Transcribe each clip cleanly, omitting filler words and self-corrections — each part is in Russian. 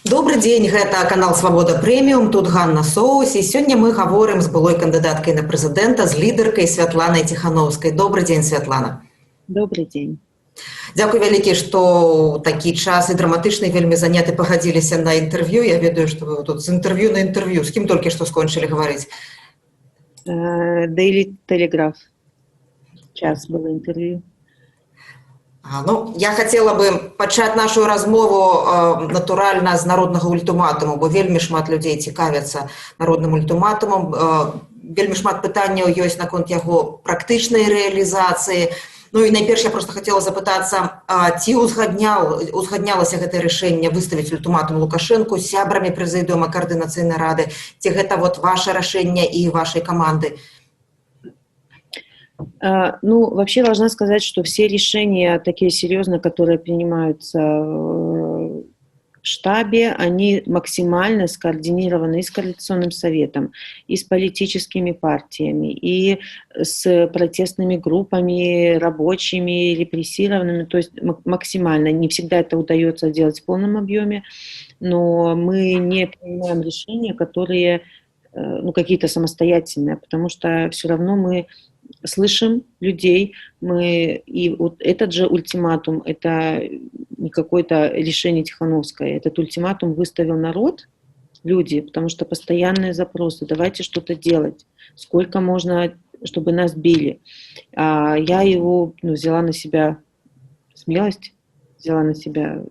Добрый день, это канал «Свобода Премиум», тут Ганна Соус, и сегодня мы говорим с былой кандидаткой на президента, с лидеркой Святланай Тихановской. Добрый день, Святлана. Добрый день. Дякую вялікі, што такі час і драматычны вельмі заняты пагадзіліся на інтэрв'ю. Я ведаю, што вы тут з інтэрв'ю на інтэрв'ю. З кім толькі што скончылі гаварыць? Daily Telegraph. Час было интервью. Я хотела бы пачаць нашу размову натуральна з народнага ультыматуму, бо вельмі шмат людзей цікавяцца народным ультыматумам. Вельмі шмат пытанняў ёсць наконт яго практычнай рэалізацыі. Ну і найперш я просто хотела запытацца, ці узгаднялася гэтае рашэнне выставіць ультыматум Лукашэнку з сябрамі прэзідыума каардынацыйнай рады, ці гэта ваше рашэнне і вашай каманды? Вообще должна сказать, что все решения такие серьезные, которые принимаются в штабе, они максимально скоординированы и с Коалиционным советом, и с политическими партиями, и с протестными группами, рабочими, репрессированными, то есть максимально. Не всегда это удается делать в полном объеме, но мы не принимаем решения, которые какие-то самостоятельные, потому что все равно мы слышим людей, и вот этот же ультиматум, это не какое-то решение Тихановской, этот ультиматум выставил народ, люди, потому что постоянные запросы, давайте что-то делать, сколько можно, чтобы нас били. Я его взяла на себя смелость, взяла на себя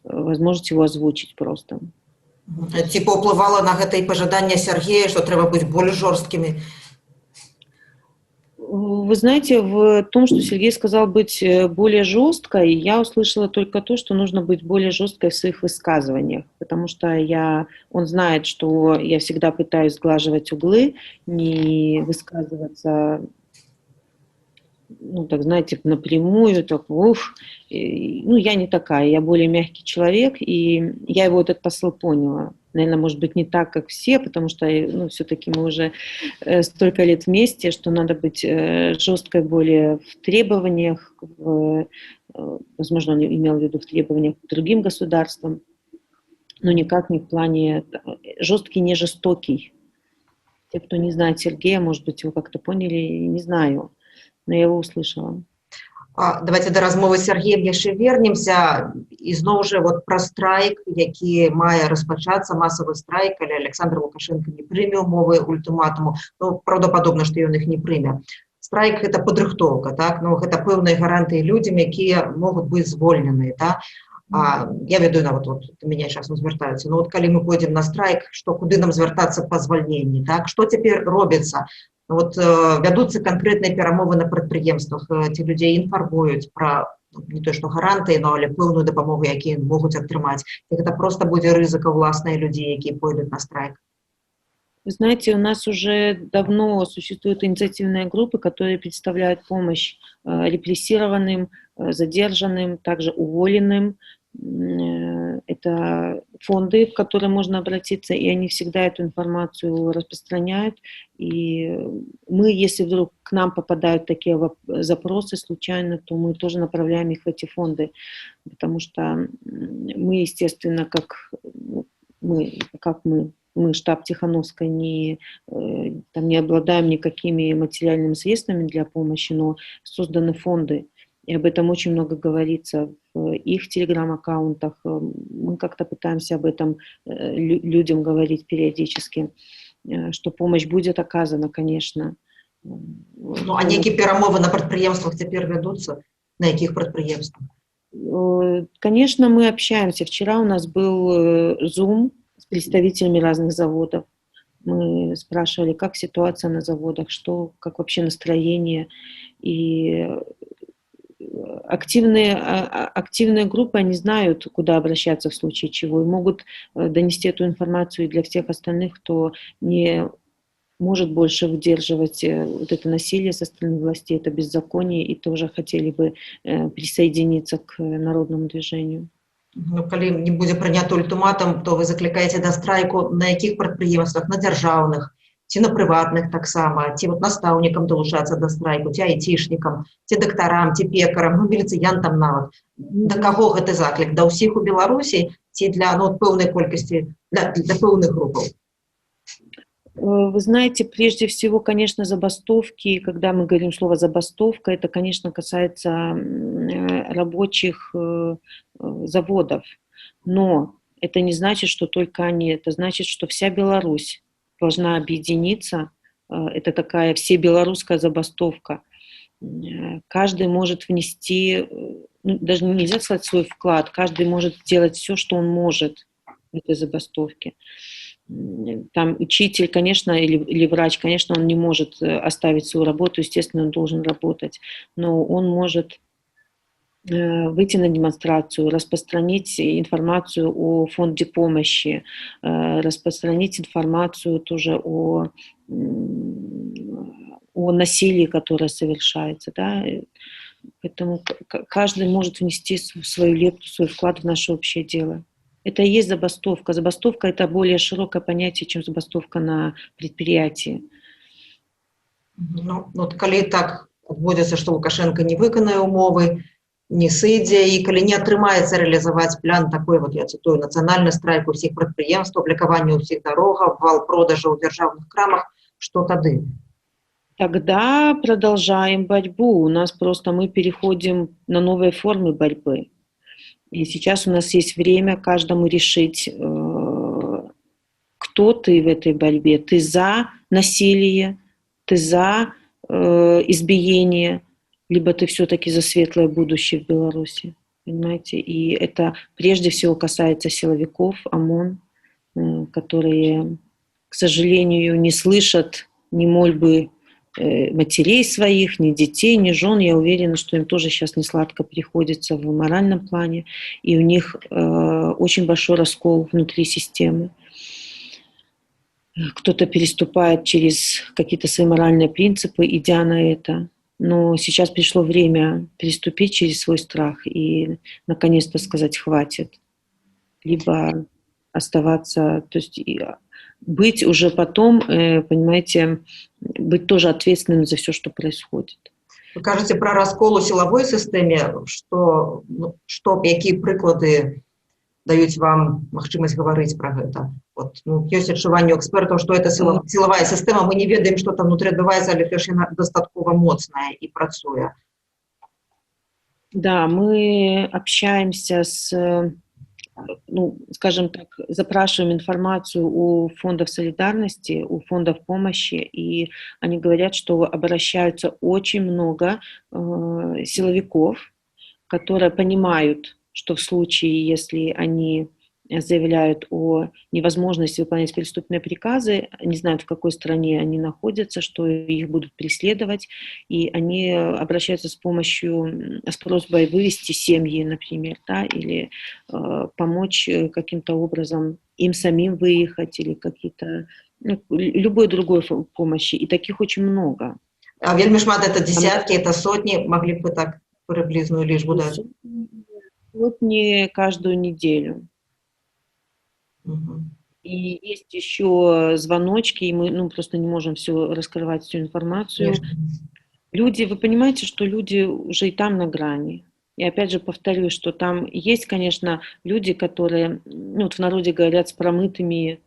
возможность его озвучить просто. Типа уплывала на гэта і пажаданне Сергея, что трэба быць больш жорсткімі? Вы знаете, в том, что Сергей сказал быть более жесткой, я услышала только то, что нужно быть более жесткой в своих высказываниях, потому что он знает, что я всегда пытаюсь сглаживать углы, не высказываться, так знаете, напрямую, я не такая, я более мягкий человек, и я его этот посыл поняла. Наверное, может быть, не так, как все, потому что, все-таки мы уже столько лет вместе, что надо быть жесткой более в требованиях, возможно, он имел в виду в требованиях к другим государствам, но никак не в плане жесткий, не жестокий. Те, кто не знает Сергея, может быть, его как-то поняли, не знаю, но я его услышала. Давайте до размовы з Сергеем яшчэ вернемся. І зноў жа пра страйк, які мае распачацца, масавы страйк, але Александр Лукашенко не прыме умовы ультыматуму. Праўдападобна, што ён іх не прыме. Страйк — гэта падрыхтоўка, так? Гэта пэўныя гарантыі людзям, якія могуць быць звольненыя, так? Я ведаю, нават до мяне часам звяртаюцца. Калі мы пойдзем на страйк, куды нам звяртацца па звальненні, так? Што цяпер робіцца? Вядуцца канкрэтныя перамовы на прадпрыемствах, ці людзей інфармуюць пра не то што гарантыі, але пэўную дапамогу, якія могуць атрымаць. Гэта проста будзе рызыка ўласныя людзей, якія пойдуць на страйк. Вы знаете, у нас уже давно существуют инициативные группы, которые представляют помощь репрессированным, задержанным, также уволенным. Это фонды, в которые можно обратиться, и они всегда эту информацию распространяют. И мы, если вдруг к нам попадают такие запросы случайно, то мы тоже направляем их в эти фонды, потому что мы, естественно, мы, штаб Тихановской, не обладаем никакими материальными средствами для помощи, но созданы фонды. И об этом очень много говорится в их телеграм-аккаунтах. Мы как-то пытаемся об этом людям говорить периодически, что помощь будет оказана, конечно. А некие перамовы на предприемствах теперь ведутся? На каких предприемствах? Конечно, мы общаемся. Вчера у нас был Zoom с представителями разных заводов. Мы спрашивали, как ситуация на заводах, как вообще настроение. И активные группы, они знают, куда обращаться в случае чего, и могут донести эту информацию для всех остальных, кто не может больше выдерживать это насилие со стороны властей, это беззаконие, и тоже хотели бы присоединиться к народному движению. Калі не будзе прыняты ультыматум, то вы заклікаеце да страйку на якіх прадпрыемствах? На дзяржаўных ці на прыватных таксама, ці вот настаўнікам далучацца да страйку, ці айцішнікам, ці дактарам, ці пекарам, ну, міліцыянтам нават. Да каго гэты заклік? Да ўсіх у Беларусі ці для пэўнай колькасці, для пэўных групаў? Вы знаете, прежде всего, конечно, забастовки, когда мы говорим слово «забастовка», это, конечно, касается рабочих заводов. Но это не значит, что только они. Это значит, что вся Беларусь должна объединиться. Это такая всебелорусская забастовка. Каждый может внести, ну, даже нельзя сказать свой вклад, каждый может сделать все, что он может в этой забастовке. Там учитель, конечно, или врач, конечно, он не может оставить свою работу, естественно, он должен работать, но он может выйти на демонстрацию, распространить информацию о фонде помощи, распространить информацию тоже о насилии, которое совершается. Да? Поэтому каждый может внести свою лепту, свой вклад в наше общее дело. Это и есть забастовка. Забастовка – это более широкое понятие, чем забастовка на предприятии. Ну, вот коли так адбудзецца, што Лукашенко не выканае умовы, не сыдзе, і калі не атрымаецца рэалізаваць план такой, вот я цитую, нацыянальны страйк у всіх прадпрыемстваў, блакаванне ўсіх дарогаў, вал продажаў у дзяржаўных крамах, што тады? Тогда продолжаем борьбу. У нас просто мы переходим на новые формы борьбы. И сейчас у нас есть время каждому решить, кто ты в этой борьбе. Ты за насилие, ты за избиение, либо ты все-таки за светлое будущее в Беларуси. Понимаете? И это прежде всего касается силовиков, ОМОН, которые, к сожалению, не слышат ни мольбы матерей своих, ни детей, ни жен. Я уверена, что им тоже сейчас не сладко приходится в моральном плане, и у них очень большой раскол внутри системы. Кто-то переступает через какие-то свои моральные принципы, идя на это. Но сейчас пришло время переступить через свой страх и наконец-то сказать «хватит». Либо оставаться, то есть быть уже потом, понимаете, быть тоже ответственным за все, что происходит. Вы кажете про раскол у силовой системе, что какие прыклады дают вам магчымасць говорить про это? Вот, есть адчуванне экспертов, что это силовая система, мы не ведаем, что там внутри адбываецца, але ж яна дастаткова моцная и працуе. Да, мы общаемся с, скажем так, запрашиваем информацию у фондов солидарности, у фондов помощи, и они говорят, что обращаются очень много силовиков, которые понимают, что в случае, если они заявляют о невозможности выполнять преступные приказы, не знают, в какой стране они находятся, что их будут преследовать, и они обращаются с просьбой вывести семьи, например, да, или помочь каким-то образом им самим выехать, или какие-то, любой другой помощи, и таких очень много. А вельмі шмат, это десятки, это сотни, могли бы так приблизную лишь дать? Сотни каждую неделю. Угу. И есть еще звоночки, и мы просто не можем все раскрывать, всю информацию. Конечно. Люди, вы понимаете, что люди уже и там на грани. И опять же повторюсь, что там есть, конечно, люди, которые, вот в народе говорят, с промытыми,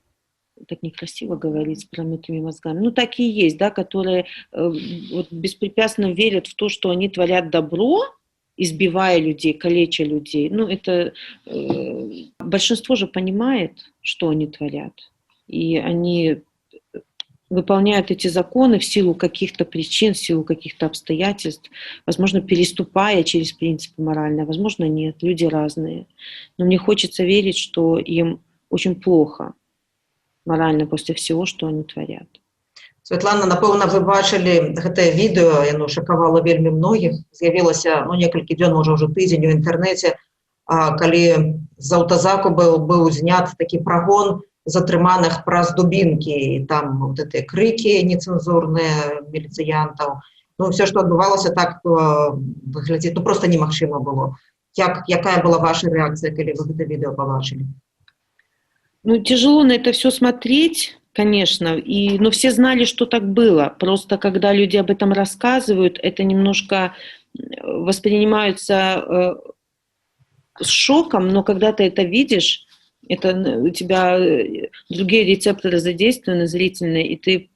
так некрасиво говорить, с промытыми мозгами, так и есть, да, которые вот беспрепятственно верят в то, что они творят добро, избивая людей, калеча людей. Это большинство же понимает, что они творят. И они выполняют эти законы в силу каких-то причин, в силу каких-то обстоятельств, возможно, переступая через принципы моральные, возможно, нет. Люди разные. Но мне хочется верить, что им очень плохо морально после всего, что они творят. Святлана, напэўна, вы бачылі гэтае відэо, яно шакавала вельмі многіх, з'явілася некалькі дзён, можа ўжо тыдзень у інтэрнэце, калі з аўтазаку быў знят такі прагон затрыманых праз дубінкі, і там вот гэтыя крыкі нецэнзурныя міліцыянтаў. Все, што адбывалася, так выглядзіць, проста немагчыма было. Якая была ваша рэакцыя, калі вы гэта відэо пабачылі? Тяжело на это все смотреть, Конечно, но все знали, что так было. Просто когда люди об этом рассказывают, это немножко воспринимается с шоком, но когда ты это видишь, у тебя другие рецепторы задействованы зрительные, и ты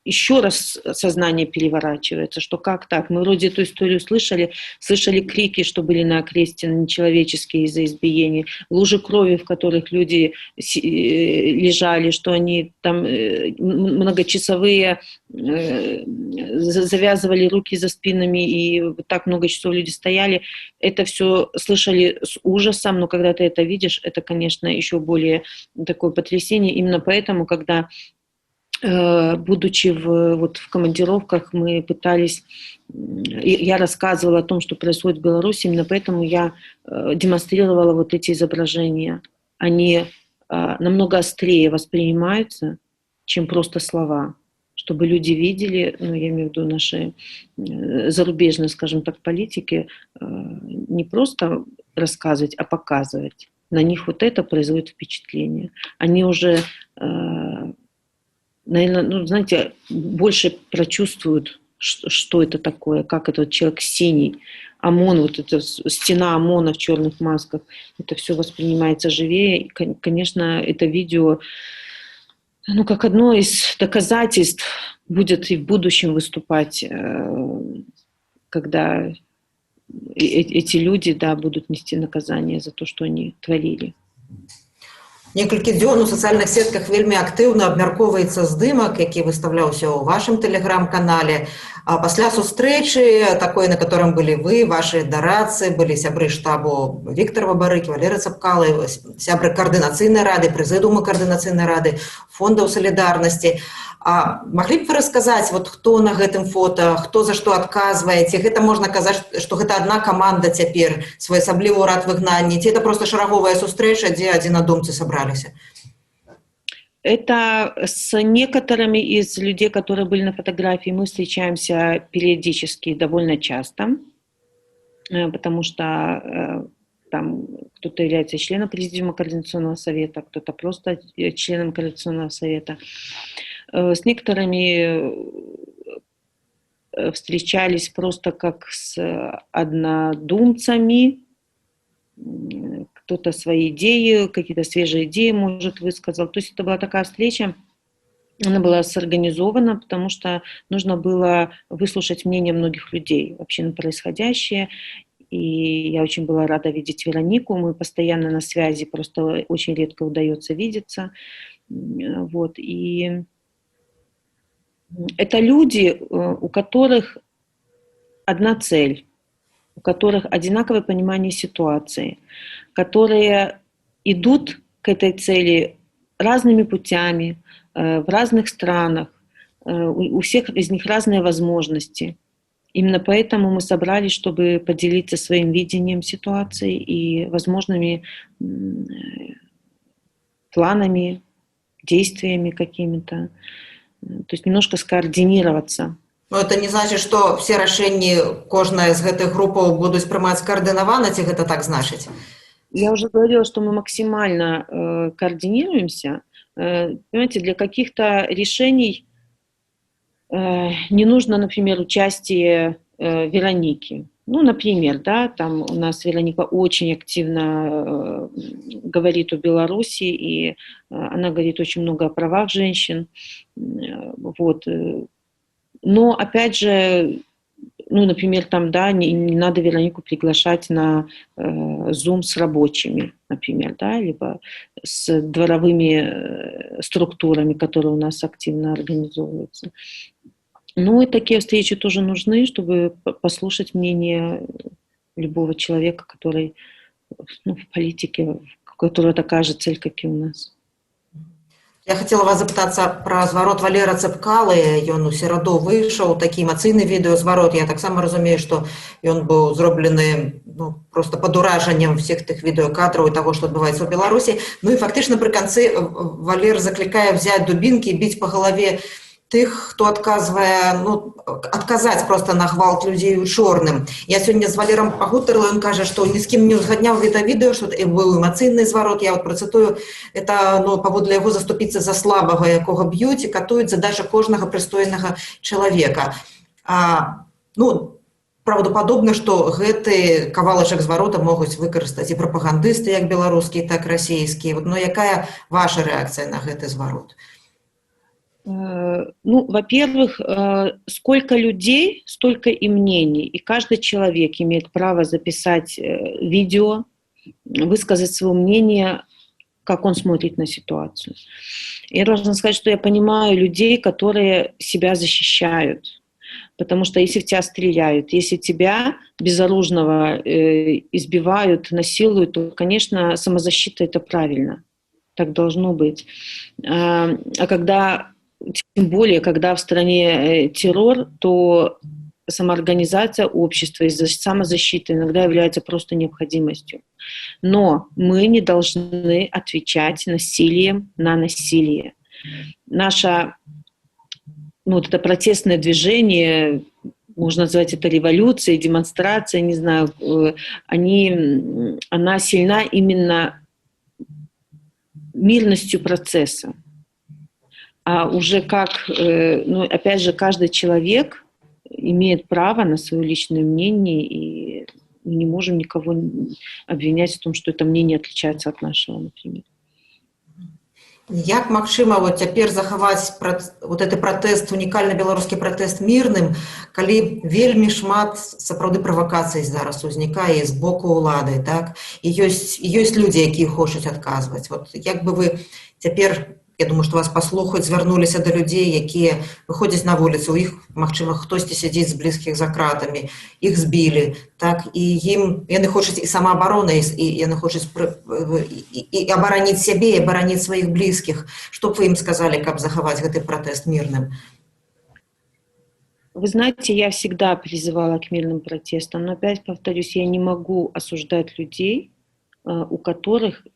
еще раз сознание переворачивается, что как так? Мы вроде эту историю слышали крики, что были на окресте нечеловеческие из-за избиений, лужи крови, в которых люди лежали, что они там многочасовые завязывали руки за спинами, и так много часов люди стояли. Это все слышали с ужасом, но когда ты это видишь, это, конечно, еще более такое потрясение. Именно поэтому, когда будучи в командировках, мы пытались, я рассказывала о том, что происходит в Беларуси, именно поэтому я демонстрировала вот эти изображения. Они намного острее воспринимаются, чем просто слова, чтобы люди видели, ну, я имею в виду наши зарубежные, скажем так, политики, не просто рассказывать, а показывать. На них вот это производит впечатление. Они уже... наверное, ну, знаете, больше прочувствуют, что это такое, как этот человек синий, ОМОН, вот эта стена ОМОНа в черных масках, это все воспринимается живее. И, конечно, это видео, ну, как одно из доказательств будет и в будущем выступать, когда эти люди, да, будут нести наказание за то, что они творили. Некалькі дзён у сацыяльных сетках вельмі актыўна абмяркоўваецца здымак, які выстаўляўся ў вашым тэлеграм-канале. А пасля сустрэчы, такой, на котором былі вы, ваши дарадцы, былі сябры штабу Віктор Бабарыкі, Валерый Цапкалы, сябры координацыйнай рады, прэзідыума координацыйнай рады, фондаў салідарнасці. А маглі б вы расказаць, вот, хто на гэтым фота, хто за што адказвае, ці гэта можна казаць, што гэта адна каманда цяпер, своеасаблівы ўрад выгнання, ці это просто шараговая сустрэча, дзе адзінадумцы сабраліся? Это с некоторыми из людей, которые были на фотографии, мы встречаемся периодически, довольно часто, потому что там кто-то является членом Президиума Координационного совета, кто-то просто членом Координационного совета. С некоторыми встречались просто как с однодумцами, кто-то свои идеи, какие-то свежие идеи, может, высказал. То есть это была такая встреча, она была сорганизована, потому что нужно было выслушать мнение многих людей вообще на происходящее. И я очень была рада видеть Веронику, мы постоянно на связи, просто очень редко удается видеться. Вот. И это люди, у которых одна цель, у которых одинаковое понимание ситуации, которые идут к этой цели разными путями, в разных странах, у всех из них разные возможности. Именно поэтому мы собрались, чтобы поделиться своим видением ситуации и возможными планами, действиями какими-то. То есть немножко скоординироваться. Но это не значит, что все рашэнні кожная из гэтых группаў будуць прымаць скаардынавана, ці гэта так значыць? Я уже говорила, что мы максимально координируемся. Понимаете, для каких-то решений не нужно, например, участие Вероники. Ну, например, да, там у нас Вероника очень активно говорит о Беларуси, и она говорит очень много о правах женщин. Вот. Но, опять же, ну, например, там, да, не надо Веронику приглашать на Zoom с рабочими, например, да, либо с дворовыми структурами, которые у нас активно организовываются. Ну, и такие встречи тоже нужны, чтобы послушать мнение любого человека, который, ну, в политике, у которого такая же цель, как и у нас. Я хотела вас запытацца пра зварот Валера Цапкалы. Ён у сераду выйшаў, такі эмацыйны відэазварот. Я таксама разумею, што ён быў зроблены, ну, просто пад уражаннем всех тых відэакадраў і таго, што адбываецца ў Беларусі. Ну і фактычна пры канцы Валер заклікае взять дубінкі і біць па галаве тых, хто адказвае, ну, адказаць проста на гвалт людзей у чорным. Я сёння з Валерам пагутарыла, ён кажа, што ні з кім не узгадняў гэта відэо, што быў эмацыйны зварот. Я вот працытую, это, ну, паводле яго заступіцца за слабага, якога б'юць і катуюць, задача кожнага прыстойнага чалавека. Ну, правдападобна, што гэты кавалачак зварота могуць выкарыстаць і прапагандысты, як беларускія, так і расійскія. Вот, ну, якая ваша рэакцыя на гэты зварот? Ну, во-первых, сколько людей, столько и мнений. И каждый человек имеет право записать видео, высказать свое мнение, как он смотрит на ситуацию. Я должна сказать, что я понимаю людей, которые себя защищают. Потому что если в тебя стреляют, если тебя безоружного избивают, насилуют, то, конечно, самозащита — это правильно. Так должно быть. А когда... Тем более, когда в стране террор, то самоорганизация общества из-за самозащиты иногда является просто необходимостью. Но мы не должны отвечать насилием на насилие. Наше, ну, вот это протестное движение, можно назвать это революцией, демонстрацией, не знаю, она сильна именно мирностью процесса. А уже как, ну, опять же, каждый человек имеет право на свое личное мнение, и мы не можем никого обвинять в том, что это мнение отличается от нашего, например. Як магчыма вот цяпер захаваць вот гэты пратэст, унікальны беларускі пратэст мірным, калі вельмі шмат сапраўды правакацый зараз узнікае з боку ўлады, так? І ёсць людзі, якія хочуць адказваць. Вот як бы вы цяпер, я думаю, што вас паслухаюць, звярнуліся да людзей, якія выходзяць на вуліцу, у іх, магчыма, хтосьці сядзіць з блізкіх за кратамі, іх збілі, так, і яны хочуць і самаабароны, і яны хочуць і абараніць сябе, і абараніць сваіх блізкіх. Што б вы ім сказалі, каб захаваць гэты пратэст мірным? Вы знаете, я всегда призывала к мирным протестам, но опять повторюсь, я не могу осуждать людей, у которых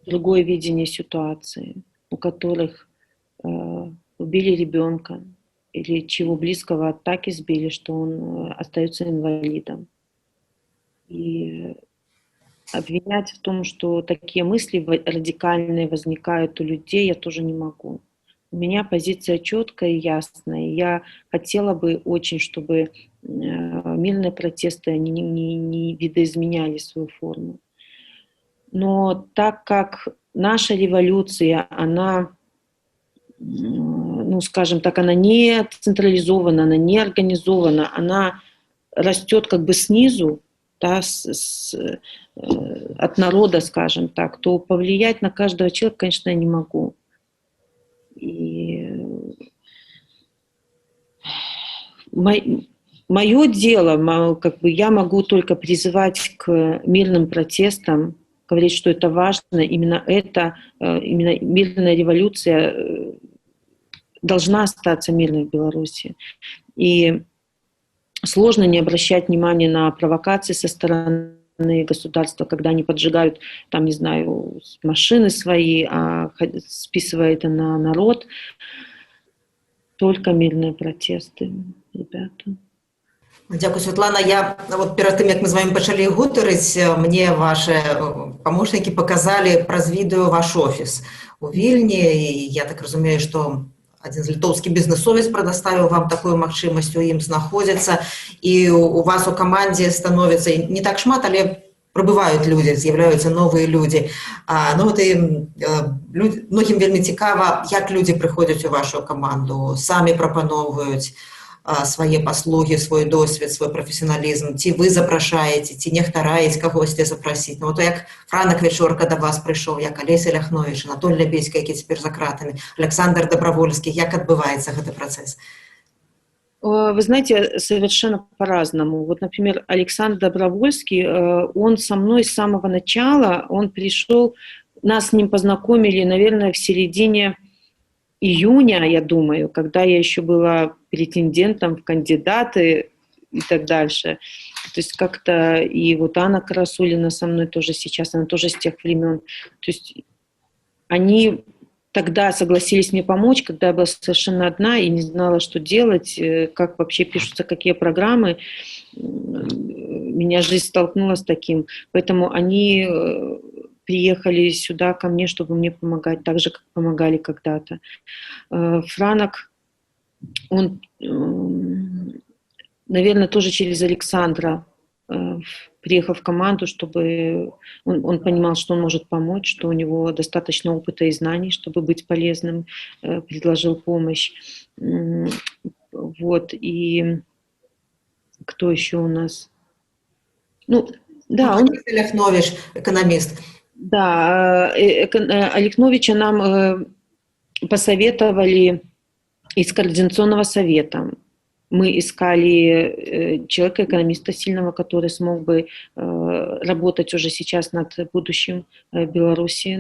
другое видение ситуации, у которых убили ребенка или чего близкого так избили, что он остается инвалидом. И обвинять в том, что такие мысли радикальные возникают у людей, я тоже не могу. У меня позиция четкая и ясная. Я хотела бы очень, чтобы мирные протесты они не видоизменяли свою форму. Но так как наша революция, она, ну, скажем так, она не централизована, она не организована, она растет как бы снизу, да, от народа, скажем так, то повлиять на каждого человека, конечно, я не могу. И мое дело, как бы я могу только призывать к мирным протестам, говорить, что это важно, именно мирная революция должна остаться мирной в Беларуси. И сложно не обращать внимания на провокации со стороны государства, когда они поджигают, там, не знаю, машины свои, списывая это на народ. Только мирные протесты, ребята. Дякую, Святлана. Я вот перед тым, як мы з вами пачалі гутарыць, мне ваши памочнікі паказалі праз відэо ваш офіс у Вільні, і я так разумею, што адзін з літоўскі бізнесовец прадаставіў вам такую магчымасць, у ім знаходзіцца, і у вас у камандзе становіцца не так шмат, але прыбываюць людзі, з'яўляюцца новыя людзі. Ну, вот і многім вельмі цікава, як людзі прыходзяць у вашу каманду, самі прапаноўваюць свае паслугі, свой досвед, свой прафесіяналізм, ці вы запрашаеце, ці нехта раіць кагосьці запрасіць. Ну, вот як Франак Вечорка да вас прыйшоў, як Алеся Ляхновіч, Анатоль Лябедзька, які цяпер за кратамі, Александр Добравольскі, як адбываецца гэты працэс? Вы знаете, совершенно по-разному. Вот, например, Александр Добровольский, он со мной с самого начала, он пришел, нас с ним познакомили, наверное, в середине июня, я думаю, когда я еще была претендентом в кандидаты и так дальше. То есть как-то и вот Анна Карасулина со мной тоже сейчас, она тоже с тех времен. То есть они тогда согласились мне помочь, когда я была совершенно одна и не знала, что делать, как вообще пишутся какие программы. Меня жизнь столкнула с таким. Поэтому они приехали сюда ко мне, чтобы мне помогать, так же, как помогали когда-то. Франок, он, наверное, тоже через Александра приехал в команду, чтобы он понимал, что он может помочь, что у него достаточно опыта и знаний, чтобы быть полезным, предложил помощь. Вот, и кто еще у нас? Ну, да, он, Ляхнович, экономист. да, Олегновича нам посоветовали из Координационного совета. Мы искали человека, экономиста сильного, который смог бы работать уже сейчас над будущим Беларуси,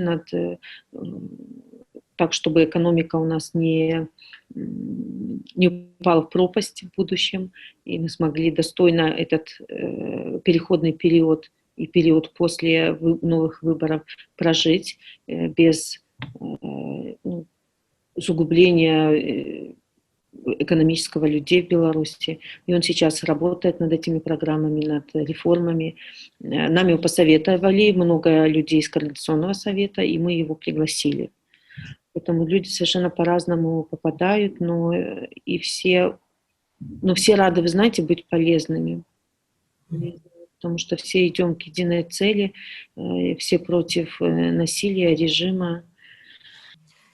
так, чтобы экономика у нас не упала в пропасть в будущем, и мы смогли достойно этот переходный период и период после новых выборов прожить без усугубления экономического людей в Беларуси. И он сейчас работает над этими программами, над реформами. Нам его посоветовали много людей из Координационного совета, и мы его пригласили. Поэтому люди совершенно по-разному попадают, но все рады, вы знаете, быть полезными. Потому что все идем к единой цели, все против насилия, режима.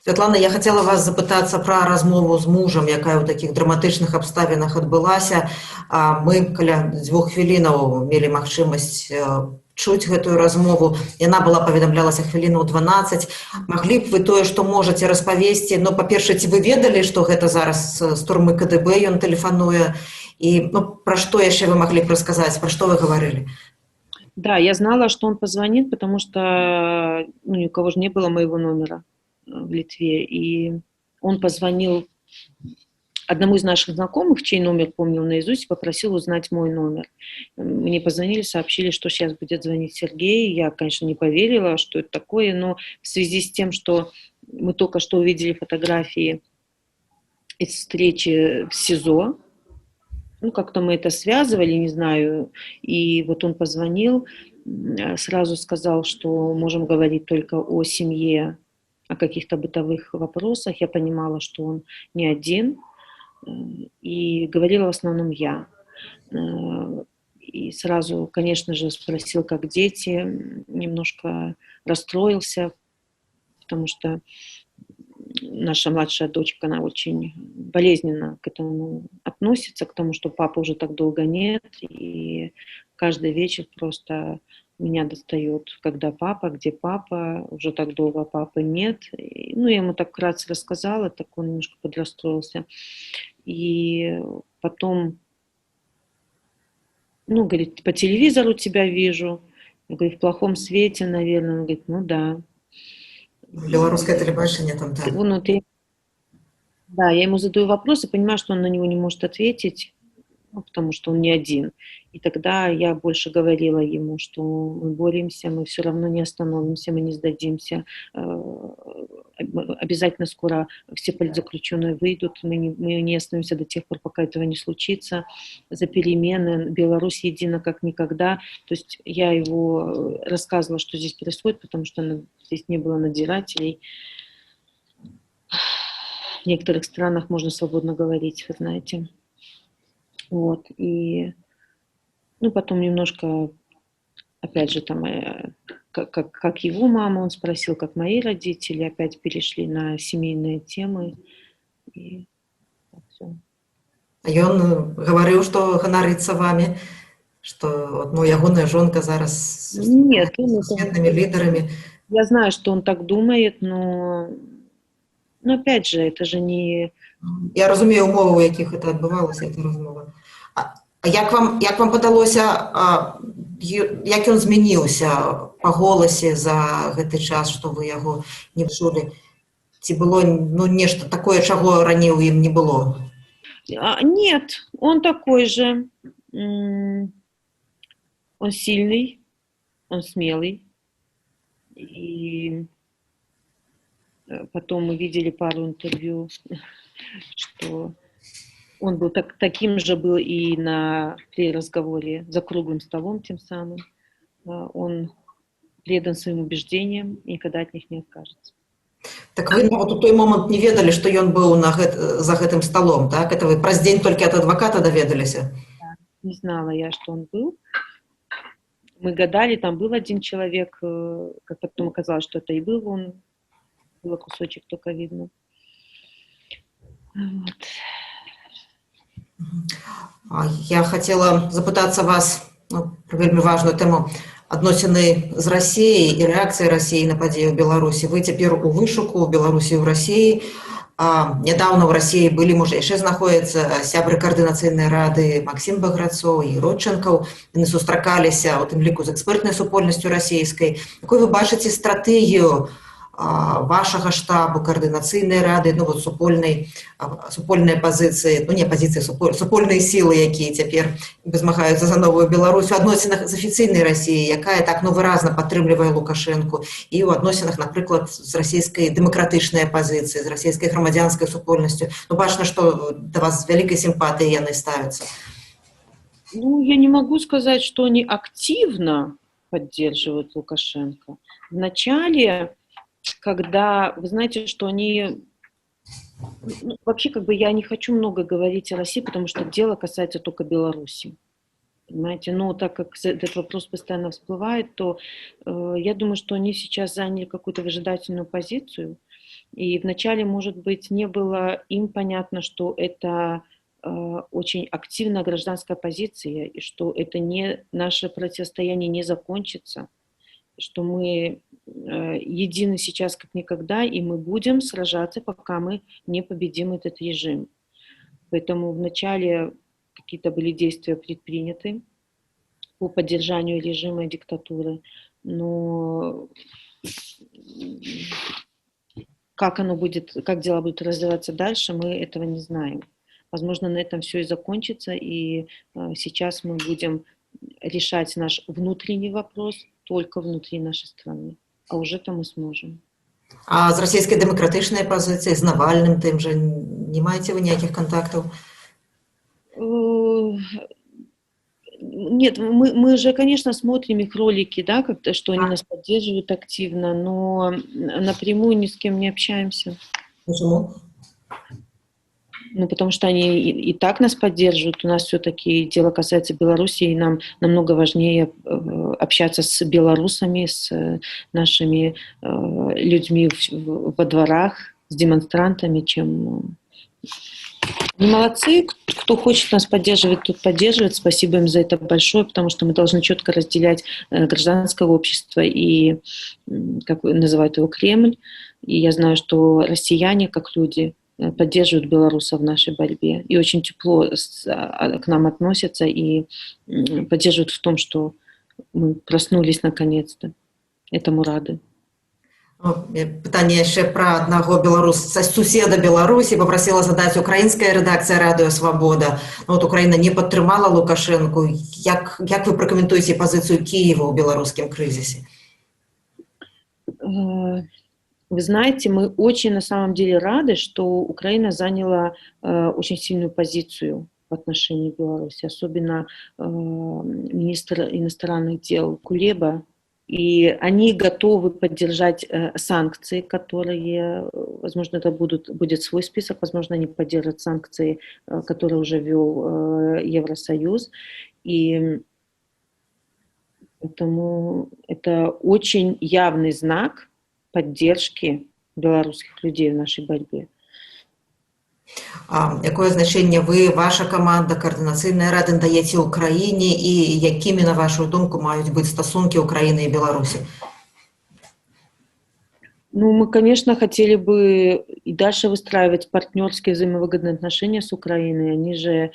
Святлана, я хотела вас запытацца пра размову з мужам, якая ў такіх драматычных абставінах адбылася. Мы каля 2 хвілінаў мелі магчымасць чуць гэтую размову. Яна была паведамлялася хвілінаў 12. Маглі б вы тое, што можаце распавесці? Ну, па-перша, ці вы ведалі, што гэта зараз з турмы КДБ ён тэлефануе? І пра што яшчэ вы маглі б расказаць? Пра што вы гаварылі? Да, я знала, что он позвонит, потому что ни у кого же не было моего номера в Литве. И он позвонил одному из наших знакомых, чей номер помнил наизусть, попросил узнать мой номер. Мне позвонили, сообщили, что сейчас будет звонить Сергей. Я, конечно, не поверила, что это такое, но в связи с тем, что мы только что увидели фотографии из встречи в СИЗО, как-то мы это связывали, не знаю, и вот он позвонил, сразу сказал, что можем говорить только о семье, о каких-то бытовых вопросах. Я понимала, что он не один, и говорила в основном я. И сразу, конечно же, спросил, как дети, немножко расстроился, потому что наша младшая дочка, она очень болезненно к этому относится, к тому, что папы уже так долго нет, и каждый вечер просто меня достает, когда папа, где папа, уже так долго папы нет. Я ему так вкратце рассказала, так он немножко подрастроился. И потом, говорит, по телевизору тебя вижу. Я говорю, в плохом свете, наверное. Он говорит, да. Белорусское телебашение там, да. Да, я ему задаю вопрос и понимаю, что он на него не может ответить, потому что он не один. И тогда я больше говорила ему, что мы боремся, мы все равно не остановимся, мы не сдадимся. Обязательно скоро все политзаключенные выйдут, мы не остановимся до тех пор, пока этого не случится. За перемены, Беларусь едина как никогда. То есть я его рассказывала, что здесь происходит, потому что здесь не было надзирателей. В некоторых странах можно свободно говорить, вы знаете. Вот, и потом немножко, опять же, там, как его мама, он спросил, как мои родители, опять перешли на семейные темы. И так всё. Ён гаварыў, што ганарыцца вамі, што ягоная жонка зараз Нет, сусветнымі лідарамі. Я знаю, что он так думает, но опять же, это же не... Я разумею умовы, у якіх гэта адбывалася, эта размова. А як вам падалося, як ён змяніўся па голасе за гэты час, што вы яго не чулі? Ці было нешта такое, чаго раней у ім не было? Нет, он такой же. Он сильный, он смелый. И Потом мы видели пару интервью, что он был таким же был и при разговоре за круглым столом тем самым. Он предан своим убеждениям и никогда от них не откажется. Так вы вот у той момент не ведали, что ён быў за гэтым столом, так? Это вы праз дзень толькі ад адваката даведаліся? Не знала я, что он был. Мы гадали, там был один человек, как потом оказалось, что это и был он. Было кусочек только видно. Вот. Я хотела запытацца вас про вельмі важную тэму адносіны з Расіяй і рэакцыі Расіі на падзеі ў Беларусі. Вы цяпер у вышуку ў Беларусі ў Расіі. Нядаўна ў Расіі былі, можа, яшчэ знаходзяцца сябры каардынацыйнай рады Максім Баграцоў і Родчынкаў. Яны сустракаліся, у тым ліку з экспертнай супольнасцю расійскай. Якой вы бачыце стратэгію вашага штабу, каардынацыйнай рады, ну вот супольныя пазіцыі, ну не пазіцыі, супольныя сілы, якія цяпер змагаюцца за новую Беларусь, у адносінах з афіцыйнай Расіяй, якая так выразна падтрымлівае Лукашэнку, і ў адносінах, напрыклад, з расійскай дэмакратычнай апазіцыяй, з расійскай грамадзянскай супольнасцю. Ну, бачна, што да вас з вялікай сімпатыяй яны ставяцца. Ну, я не могу сказать, что они активно поддерживают Лукашенко. Вначале, когда, вы знаете, что они... Ну, вообще, я не хочу много говорить о России, потому что дело касается только Беларуси. Понимаете, но так как этот вопрос постоянно всплывает, то я думаю, что они сейчас заняли какую-то выжидательную позицию. И вначале, может быть, не было им понятно, что это очень активная гражданская позиция, и что это наше противостояние не закончится, что мы едины сейчас как никогда, и мы будем сражаться, пока мы не победим этот режим. Поэтому вначале какие-то были действия предприняты по поддержанию режима и диктатуры, но как дела будут развиваться дальше, мы этого не знаем. Возможно, на этом все и закончится, и сейчас мы будем решать наш внутренний вопрос только внутри нашей страны. А уже-то мы сможем. А з расійскай дэмакратычнай пазіцыяй, з Навальным тым жа, не маеце вы ніякіх контактаў? Нет, мы же, конечно, смотрим их ролики, да, что они нас поддерживают активно, но напрямую ни с кем не общаемся. Почему? Ну, потому что они и так нас поддерживают. У нас все-таки дело касается Беларуси, и нам намного важнее общаться с белорусами, с нашими людьми во дворах, с демонстрантами, чем... Они молодцы, кто хочет нас поддерживать, тот поддерживает. Спасибо им за это большое, потому что мы должны четко разделять гражданское общество и, как называют его, Кремль. И я знаю, что россияне, как люди, поддерживают белорусов в нашей борьбе и очень тепло к нам относятся и поддерживают в том, что мы проснулись наконец-то. Этому рады. Пытанне яшчэ пра аднаго суседа Беларусі попросила задаць украінская рэдакцыя радыё Свабода. Вот Украіна не падтрымала Лукашэнку. Як вы пракаментуеце пазіцыю Киева ў беларускім крызісе? Вы знаете, мы очень на самом деле рады, что Украина заняла очень сильную позицию в отношении Беларуси, особенно министр иностранных дел Кулеба. И они готовы поддержать санкции, которые, возможно, это будет свой список, возможно, они поддержат санкции, которые уже ввел Евросоюз. И поэтому это очень явный знак поддержки белорусских людей в нашей борьбе. Якое значэнне вы, ваша каманда, каардынацыйная рада даеце Украіне і якімі, на вашу думку, маюць быць стасункі Украіны і Беларусі? Ну, мы, конечно, хотели бы и дальше выстраивать партнерские взаимовыгодные отношения с Украиной. Они же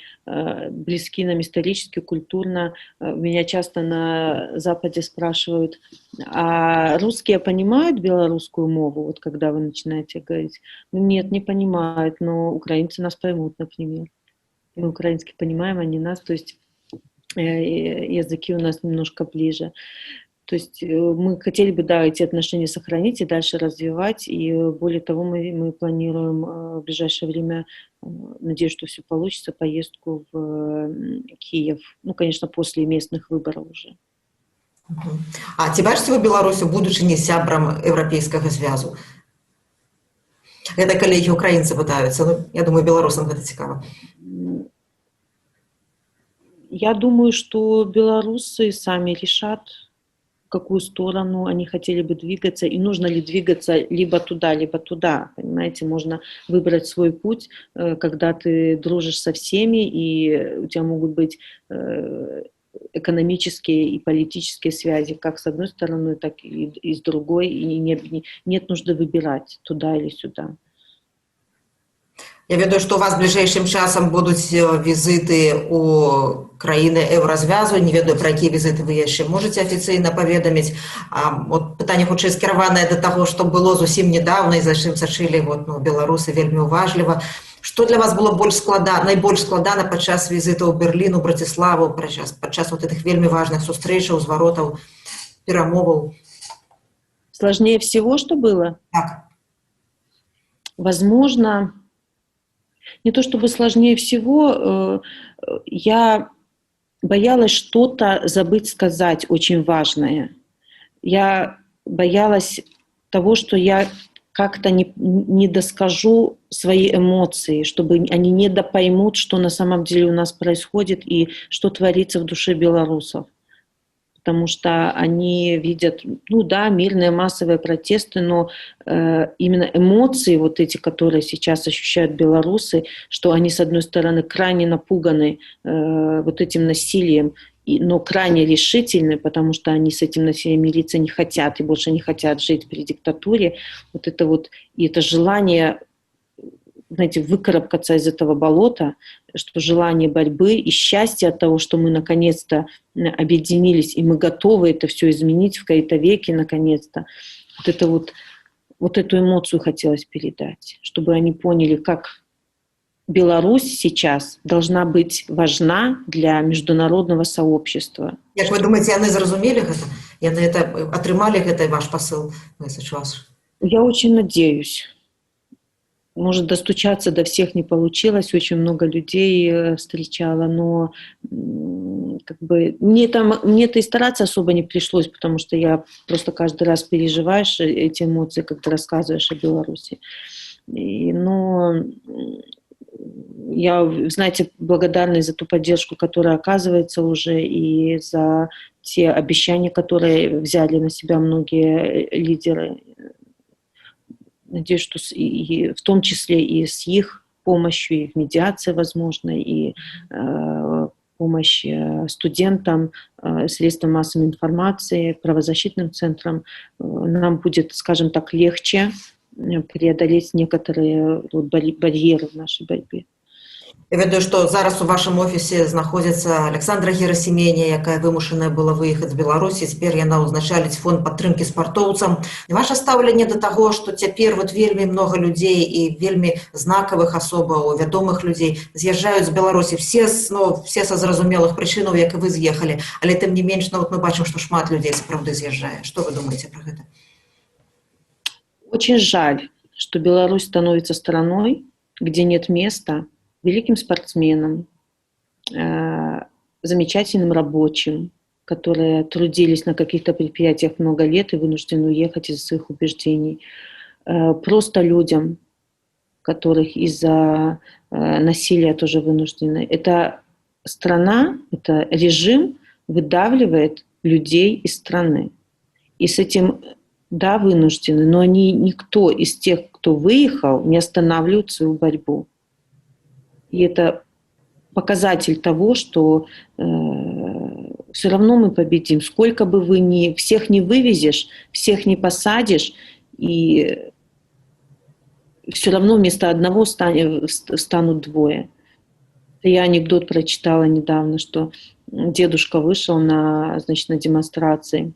близки нам исторически, культурно. Меня часто на Западе спрашивают, а русские понимают белорусскую мову, вот когда вы начинаете говорить? Нет, не понимают, но украинцы нас поймут, например. Мы украинский понимаем, они нас, то есть языки у нас немножко ближе. То есть мы хотели бы, да, эти отношения сохранить и дальше развивать. И более того, мы планируем в ближайшее время, надеюсь, что все получится, поездку в Киев. Ну, конечно, после местных выборов уже. А ці бачыце вы Беларусю будучыні сябрам Еўрапейскага звязу? Гэта калегі украінцы пытаюцца, ну, я думаю, беларусам гэта цікава. Я думаю, что белорусы сами решат, в какую сторону они хотели бы двигаться, и нужно ли двигаться либо туда, понимаете, можно выбрать свой путь, когда ты дружишь со всеми, и у тебя могут быть экономические и политические связи, как с одной стороны, так и с другой, и нет нужды выбирать туда или сюда. Я ведаю, што ў вас бліжэйшым часам будуць візіты ў краіны Еўразвязу. Не ведаю, пра якія візіты вы яшчэ можаце афіцыйна паведаміць. От пытанне хутчэй скіраванае да таго, што было зусім нядаўна і за чым сачылі беларусы вельмі уважліва. Што для вас было найбольш складана падчас візітаў у Берлін, у Браціславу, падчас гэтых вельмі важных сустрэчаў, зваротаў, перамоваў? Сложнее всего, что было? Так. Возможно, не то чтобы сложнее всего, я боялась что-то забыть сказать очень важное. Я боялась того, что я как-то не доскажу свои эмоции, чтобы они не допоймут, что на самом деле у нас происходит и что творится в душе белорусов. Потому что они видят, ну да, мирные массовые протесты, но именно эмоции вот эти, которые сейчас ощущают белорусы, что они, с одной стороны, крайне напуганы вот этим насилием, но крайне решительны, потому что они с этим насилием мириться не хотят и больше не хотят жить при диктатуре. Вот это вот, и это желание, знаете, выкарабкаться из этого болота, что желание борьбы и счастье от того, что мы наконец-то объединились, и мы готовы это все изменить в какие-то веки наконец-то. Вот эту эмоцию хотелось передать, чтобы они поняли, как Беларусь сейчас должна быть важна для международного сообщества. Як вы думаете, яны зразумелі гэта? Яны атрымалі гэты ваш посыл, месседж ваш? Я очень надеюсь. Может, достучаться до всех не получилось, очень много людей встречала, но как бы мне-то и стараться особо не пришлось, потому что я просто каждый раз переживаешь эти эмоции, когда рассказываешь о Беларуси. Но я, знаете, благодарна за ту поддержку, которая оказывается уже, и за те обещания, которые взяли на себя многие лидеры. Надеюсь, что и в том числе и с их помощью, и в медиации, возможно, и помощь студентам, средствам массовой информации, правозащитным центрам, нам будет, скажем так, легче преодолеть некоторые барьеры в нашей борьбе. Я ведаю, што зараз у вашым офісе знаходзіцца Александра Герасименя, якая вымушаная была выехаць з Беларусі. Цяпер яна ўзначаліць фонд падтрымкі спартоўцам. Ваша стаўленне да таго, што цяпер вельмі много людзей і вельмі знакавых асобаў, вядомых людзей з'язджаюць з Беларусі. Все са зразумелых прычынаў, як і вы з'ехалі, але тым не менш, мы бачым, што шмат людзей сапраўды з'язджае. Што вы думаеце пра гэта? Очень жаль, что Беларусь становится страной, где нет места великим спортсменам, замечательным рабочим, которые трудились на каких-то предприятиях много лет и вынуждены уехать из-за своих убеждений, просто людям, которых из-за насилия тоже вынуждены. Эта страна, это режим выдавливает людей из страны. И с этим, да, вынуждены, но никто из тех, кто выехал, не останавливает свою борьбу. И это показатель того, что все равно мы победим. Сколько бы всех не вывезешь, всех не посадишь, и все равно вместо одного станут двое. Я анекдот прочитала недавно, что дедушка вышел на демонстрации,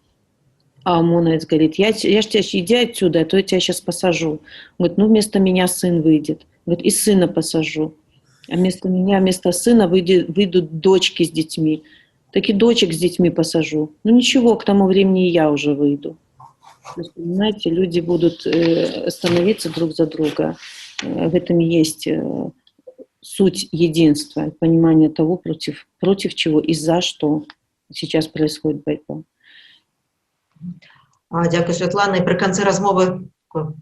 а ОМОНовец говорит: я ж тебя, иди отсюда, а то я тебя сейчас посажу. Говорит: ну вместо меня сын выйдет. Говорит: и сына посажу. А вместо меня, вместо сына выйдут дочки с детьми. так и дочек с детьми посажу. Ну ничего, к тому времени и я уже выйду. То есть, понимаете, люди будут становиться друг за друга. В этом и есть суть единства, понимание того, против чего и за что сейчас происходит борьба. Дякую, Святлана. І при кінці розмови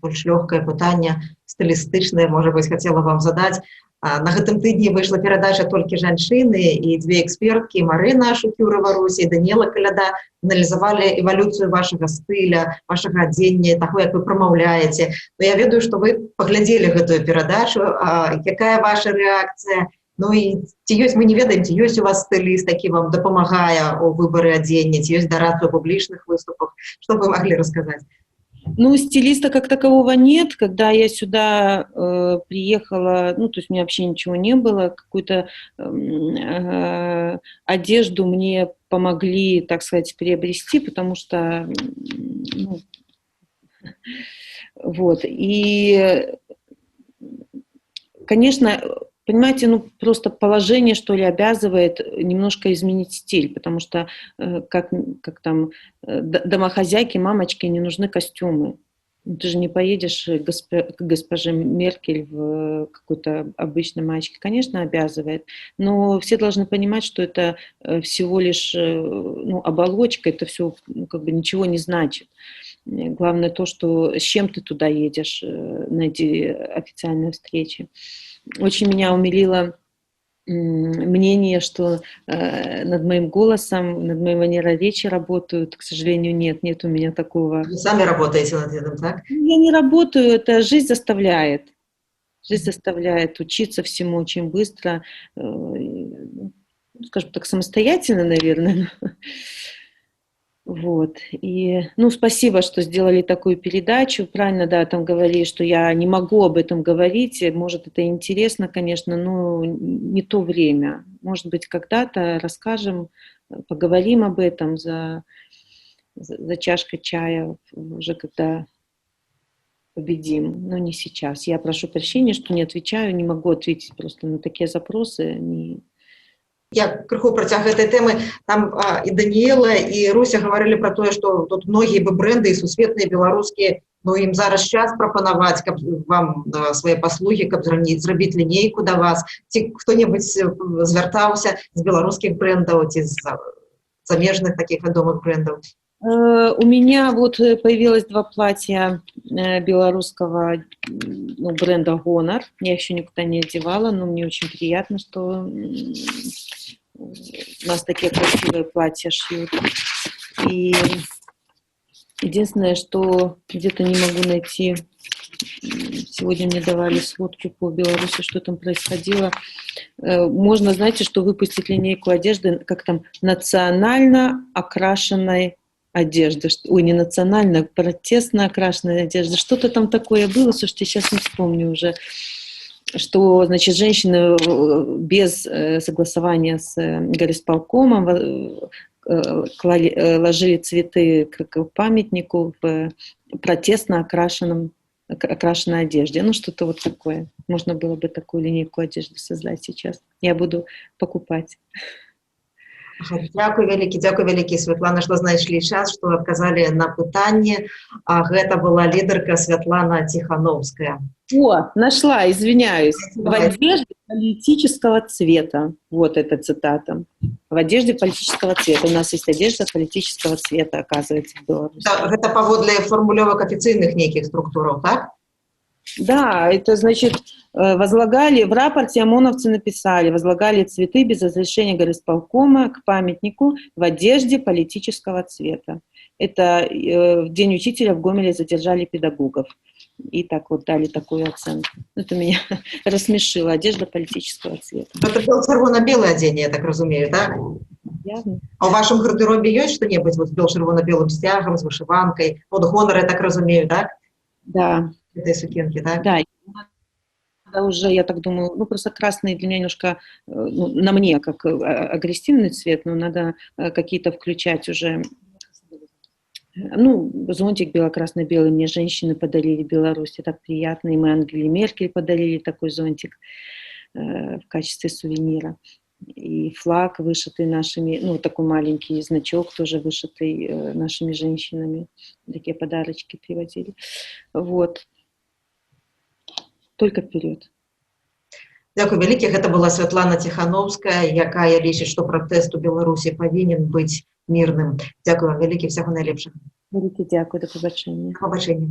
більш легке питання, стилістичне, може бути, хотіла вам задати. На гэтым тыдні выйшла перадача «Толькі жанчыны», і две эксперткі, Марына Шукюрова-Русь і Даніэла Каляда, аналізавалі эвалюцыю вашага стыля, вашага адзення, таго, як вы прамаўляеце. Но я ведаю, што вы паглядзелі гэтую перадачу. Якая ваша рэакцыя? Ну і ці ёсць, мы не ведаем, ці ёсць у вас стыліст, які вам дапамагае у выбары адзення, ці ёсць дарадцы ў публічных выступах? Што вы маглі расказаць? Ну, стилиста как такового нет. Когда я сюда приехала, ну, то есть у меня вообще ничего не было, какую-то одежду мне помогли, так сказать, приобрести, потому что, ну, вот, и, конечно, понимаете, ну, просто положение, что ли, обязывает немножко изменить стиль, потому что как там домохозяйке, мамочке не нужны костюмы. Ты же не поедешь к госпоже Меркель в какой-то обычной маечке. Конечно, обязывает, но все должны понимать, что это всего лишь, ну, оболочка, это все, ну, как бы ничего не значит. Главное то, что с чем ты туда едешь на эти официальные встречи. Очень меня умилило мнение, что над моим голосом, над моей манерой речи работают. К сожалению, нет у меня такого. Вы сами работаете над этим, так? Я не работаю, это жизнь заставляет. Жизнь заставляет учиться всему очень быстро, скажем так, самостоятельно, наверное. Вот. И, ну, спасибо, что сделали такую передачу. Правильно, да, там говорили, что я не могу об этом говорить. Может, это интересно, конечно, но не то время. Может быть, когда-то расскажем, поговорим об этом за чашкой чая, уже когда победим, но не сейчас. Я прошу прощения, что не отвечаю, не могу ответить просто на такие запросы. Я крыху працяг гэтай тэмы. Там і Даніэла, і Руся гаварылі пра тое, што тут многія бы брэнды і сусветныя беларускія, ну ім зараз час прапанаваць, каб вам свае паслугі, каб зрабіць лінейку да вас. Ці хто-небудзь звяртаўся з беларускіх брэндаў ці з замежных такіх вядомых брэндаў? У меня вот появилось 2 платья белорусского, ну, бренда Honor. Я еще никуда не одевала, но мне очень приятно, что у нас такие красивые платья шьют. И единственное, что где-то не могу найти, сегодня мне давали сводку по Беларуси, что там происходило. Можно, знаете, что выпустить линейку одежды, как там, национально окрашенной одежды. Ой, не национально, протестно окрашенная одежда. Что-то там такое было, слушайте, сейчас не вспомню уже. Что, значит, женщины без согласования с горисполкомом ложили цветы к памятнику в протестно окрашенной одежде. Ну, что-то вот такое. Можно было бы такую линейку одежды создать сейчас. Я буду покупать. Дякую вялікі, Святлана, што знайшлі час, што адказалі на пытанне. Гэта была лідарка Святлана Тихановская. О, нашла, извиняюсь. В одежде политического цвета. Вот эта цитата. В одежде политического цвета. У нас есть одежда политического цвета, оказывается, в Беларуси. Гэта паводле формулёвак афіцыйных нейкіх структураў, так? Да, это значит, возлагали, в рапорте ОМОНовцы написали, возлагали цветы без разрешения горисполкома к памятнику в одежде политического цвета. Это в День учителя в Гомеле задержали педагогов. И так вот дали такую оценку. Это меня рассмешило. Одежда политического цвета. Это было червоно-белое одение, я так разумею, так? Явно. А у вашем гардеробе есть что-нибудь вот с червоно-белым стягом, с вышиванкой? Вот Honor, я так разумею, так? Да. Этой сукенки, так? Да. Надо уже, я так думаю, ну просто красный для меня немножко, ну, на мне как агрессивный цвет, но надо какие-то включать уже. Ну, зонтик бело-красно-белый мне женщины подарили в Беларуси, так приятно. И мы Ангеле Меркель подарили такой зонтик в качестве сувенира. и флаг, вышитый нашими, ну, такой маленький значок, тоже вышитый нашими женщинами. Такие подарочки привозили. Вот. Только вперед. Дякую вялікіх. Гэта была Святлана Ціхановская, якая лічыць, што пратэст у Беларусі павінен быць мірным. Дзякую вам вялікі, всяго найлепшага. Великий дякую, до побачення. До побачення.